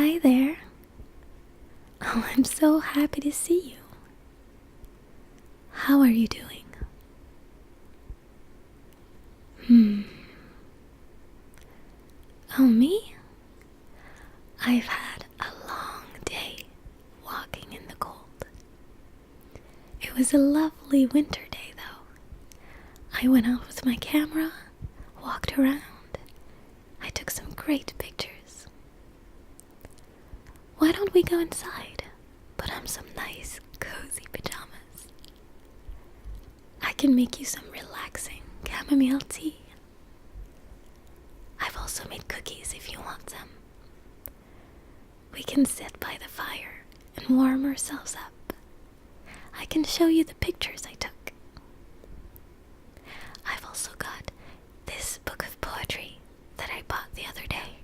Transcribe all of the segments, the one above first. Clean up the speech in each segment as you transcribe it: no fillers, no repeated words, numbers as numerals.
Hi there. Oh, I'm so happy to see you. How are you doing? Oh, me? I've had a long day walking in the cold. It was a lovely winter day, though. I went out with my camera, walked around. I took some great pictures. Why don't we go inside? Put on some nice, cozy pajamas. I can make you some relaxing chamomile tea. I've also made cookies if you want them. We can sit by the fire and warm ourselves up. I can show you the pictures I took. I've also got this book of poetry that I bought the other day.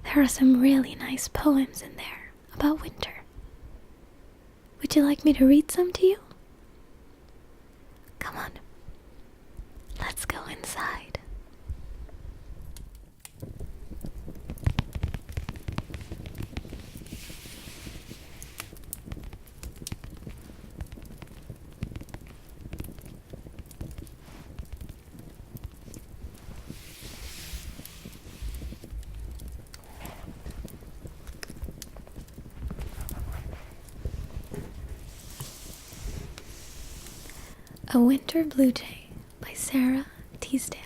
There are some really nice poems in there about winter. Would you like me to read some to you? Come on, let's go inside. A Winter Blue Jay by Sarah Teasdale.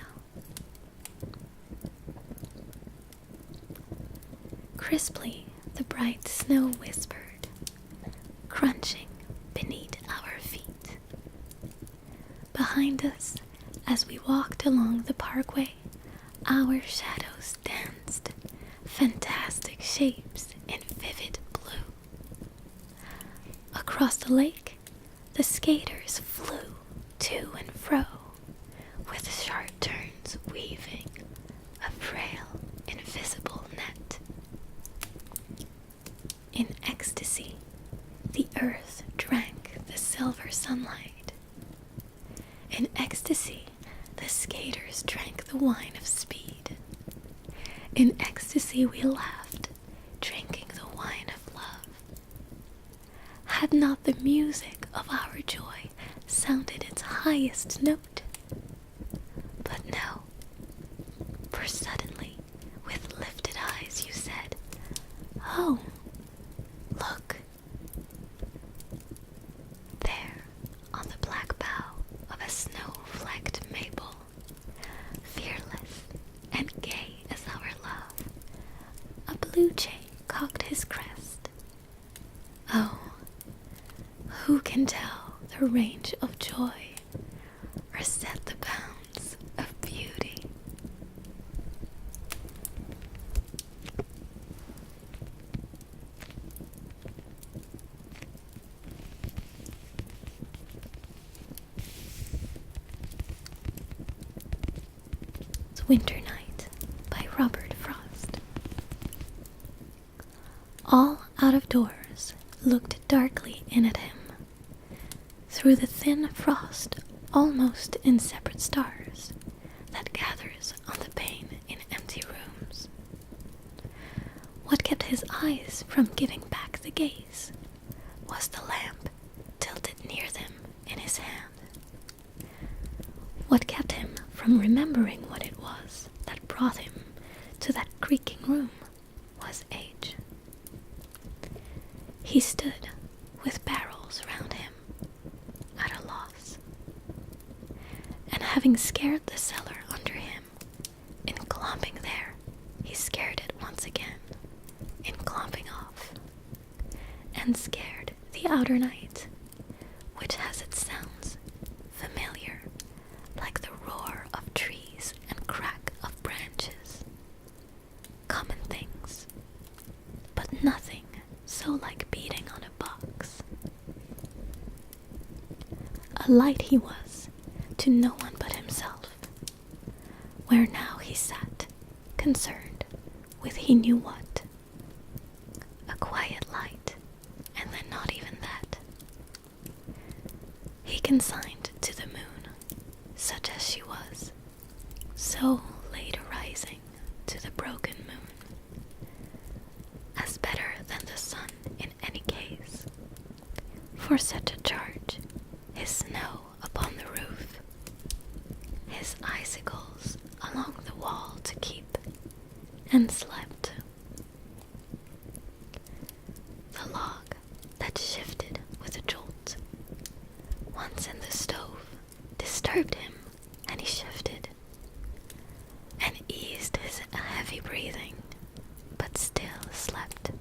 Crisply the bright snow whispered, crunching beneath our feet. Behind us, as we walked along the parkway, our shadows danced, fantastic shapes in vivid blue. Across the lake, the skaters flew to and fro, with sharp turns weaving a frail, invisible net. In ecstasy, the earth drank the silver sunlight. In ecstasy, the skaters drank the wine of speed. In ecstasy, we laughed, drinking the wine of love. Had not the music of our joy sounded its highest note? But no, for suddenly, with lifted eyes, you said, "Oh, look, there on the black bough of a snow-flecked maple, fearless and gay as our love, a blue jay cocked his crest. Oh, who can tell the range of joy or set the bounds of beauty?" It's Winter Night by Robert Frost. All out of doors looked darkly in at him. Through the thin frost, almost in separate stars, that gathers on the pane in empty rooms. What kept his eyes from giving back the gaze was the lamp tilted near them in his hand. What kept him from remembering what it was that brought him to that creaking room was age. He stood with barrels round him, at a loss. And having scared the cellar under him, in clomping there, he scared it once again, in clomping off, and scared the outer night, which has its sounds, familiar, like the roar of trees and crack of branches. Common things, but nothing so like beating on a box. A light he was to no one but himself, where now he sat, concerned with he knew what. A quiet light, and then not even that. He consigned to the moon, such as she was, so late arising to the broken moon. for such a charge, his snow upon the roof, his icicles along the wall to keep, and slept. The log that shifted with a jolt, once in the stove, disturbed him, and he shifted, and eased his heavy breathing, but still slept.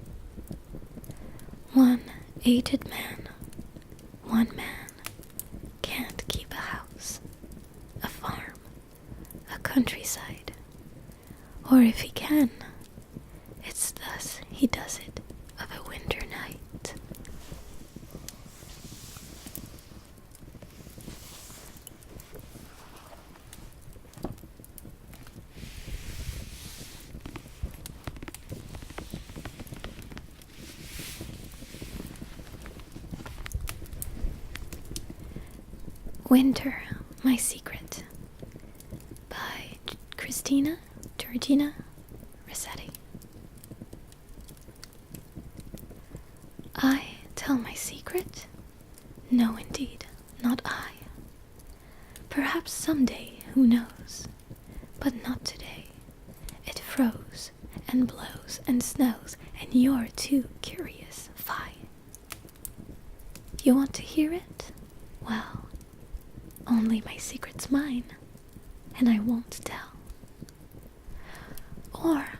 One aged man, one man, can't keep a house, a farm, a countryside, or if he can, it's thus he does it of a winter night. Winter, My Secret by Georgina Rossetti. I tell my secret? No, indeed, not I. Perhaps someday, who knows? But not today. It froze, and blows, and snows, and you're too curious, fie. You want to hear it? Well, only my secret's mine, and I won't tell. Or,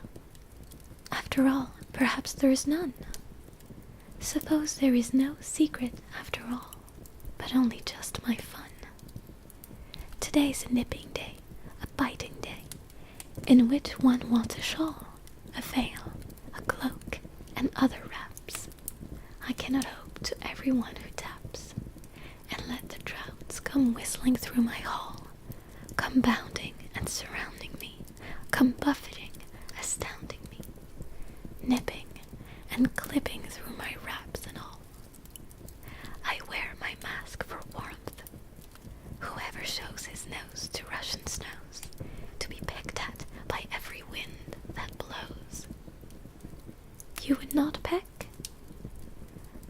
after all, perhaps there is none. Suppose there is no secret after all, but only just my fun. Today's a nipping day, a biting day, in which one wants a shawl, a veil, a cloak, and other wraps. I cannot hope to everyone who taps, and let the draughts come whistling through my hall, come bounding and surrounding me, come buffeting, astounding me, nipping and clipping through my wraps and all. I wear my mask for warmth. Whoever shows his nose to Russian snows, to be picked at by every wind that blows. You would not peck?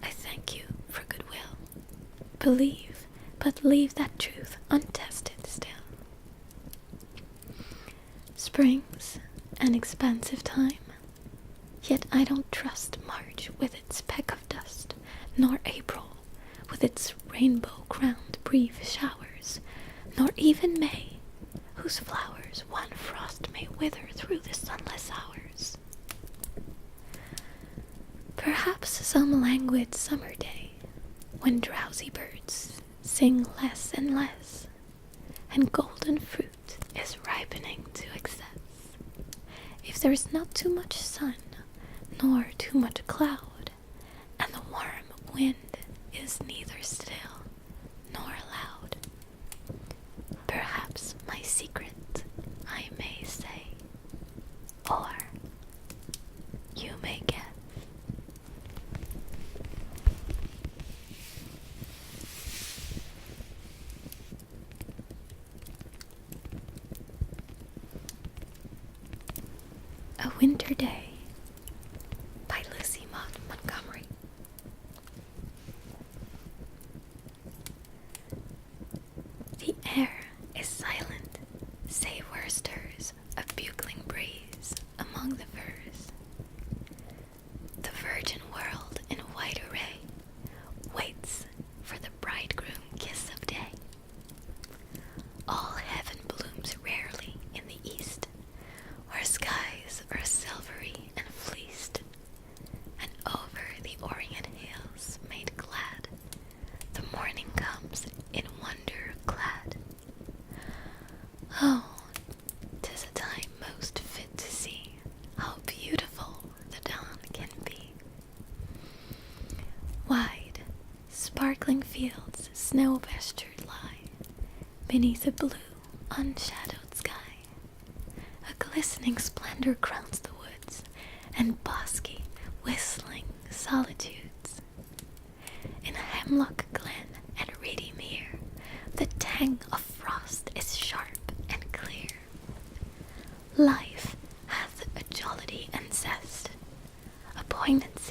I thank you for goodwill. Believe, but leave that truth untested still. Spring's an expansive time, yet I don't trust March with its peck of dust, nor April with its rainbow-crowned brief showers, nor even May, whose flowers one frost may wither through the sunless hours. Perhaps some languid summer day, when drowsy birds sing less and less, and golden fruit is ripening to excess. If there is not too much sun, nor too much cloud, and the warm wind is neither still nor loud, perhaps my secret I may say, or you may guess. A Winter Day by Lucy Maud Montgomery. The air is silent, save where stirs a bugling breeze among the firs. The virgin world in white array waits for the bridegroom kiss of day. All heaven blooms rarely in the east, where skies are silvery and fleeced, and over the Orient hills made glad, the morning comes in wonder clad. Oh, 'tis a time most fit to see how beautiful the dawn can be. Wide, sparkling fields snow-vestured lie beneath a blue, unshadowed sky. A glistening splendor crowns the woods, and bosky, whistling solitudes. In hemlock glen and reedy mere, the tang of frost is sharp and clear. Life hath a jollity and zest, a poignancy